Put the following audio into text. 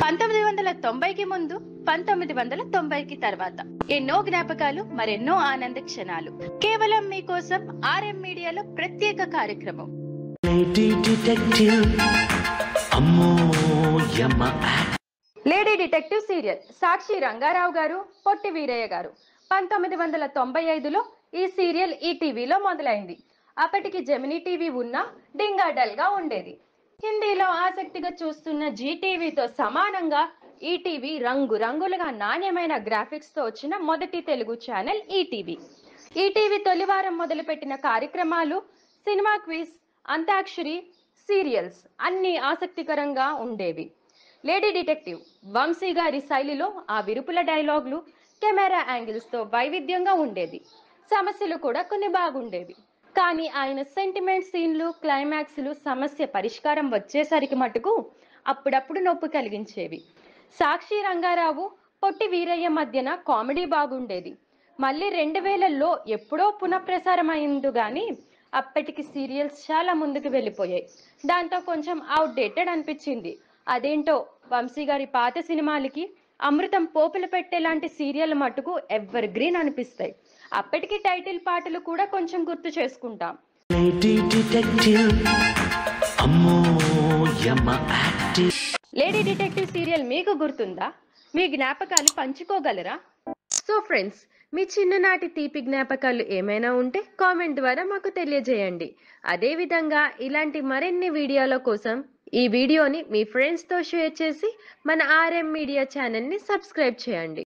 1990కి ముందు 1990కి తర్వాత ఎన్నో జ్ఞాపకాలు మరెన్నో ఆనంద క్షణాలు కేవలం మీకోసం ఆర్ఎం మీడియాలో ప్రత్యేక కార్యక్రమం లేడీ డిటెక్టివ్ సీరియల్. సాక్షి రంగారావు గారు, పొట్టి వీరయ్య గారు. 1995లో ఈ సీరియల్ ఈటీవీలో మొదలైంది. అప్పటికి జెమినీ టీవీ ఉన్నా డింగాడల్ గా ఉండేది. హిందీలో ఆసక్తిగా చూస్తున్న జీటీవీతో సమానంగా ఈటీవీ రంగురంగులుగా నాణ్యమైన గ్రాఫిక్స్ తో వచ్చిన మొదటి తెలుగు ఛానల్ ఈటీవీ. ఈటీవీ తొలివారం మొదలుపెట్టిన కార్యక్రమాలు సినిమా క్విజ్, అంతాక్షరి, సీరియల్స్ అన్ని ఆసక్తికరంగా ఉండేవి. లేడీ డిటెక్టివ్ వంశీ గారి శైలిలో ఆ విరుపుల డైలాగులు, కెమెరా యాంగిల్స్ తో వైవిధ్యంగా ఉండేది. సమస్యలు కూడా కొన్ని బాగుండేవి. కానీ ఆయన సెంటిమెంట్ సీన్లు, క్లైమాక్స్లు సమస్య పరిష్కారం వచ్చేసరికి మటుకు అప్పుడప్పుడు నొప్పి కలిగించేవి. సాక్షి రంగారావు, పొట్టి వీరయ్య మధ్యన కామెడీ బాగుండేది. మళ్ళీ 2000లో ఎప్పుడో పునఃప్రసారం అయింది గాని అప్పటికి సీరియల్స్ చాలా ముందుకు వెళ్ళిపోయాయి. దాంతో కొంచెం అవుట్డేటెడ్ అనిపించింది. అదేంటో వంశీ గారి పాత సినిమాలకి అమృతం పోపులు పెట్టేలాంటి సీరియల్ మటుకు ఎవర్ గ్రీన్ అనిపిస్తాయి. అప్పటికి టైటిల్ పాటలు కూడా కొంచెం గుర్తు చేసుకుంటాం. లేడీ డిటెక్టివ్ సీరియల్ మీకు గుర్తుందా? మీ జ్ఞాపకాలు పంచుకోగలరా? సో ఫ్రెండ్స్, మీ చిన్ననాటి తీపి జ్ఞాపకాలు ఏమైనా ఉంటే కామెంట్ ద్వారా మాకు తెలియజేయండి. అదే విధంగా ఇలాంటి మరిన్ని వీడియోల కోసం ఈ వీడియోని మీ ఫ్రెండ్స్ తో షేర్ చేసి మన ఆర్ఎం మీడియా ఛానల్ ని సబ్స్క్రైబ్ చేయండి.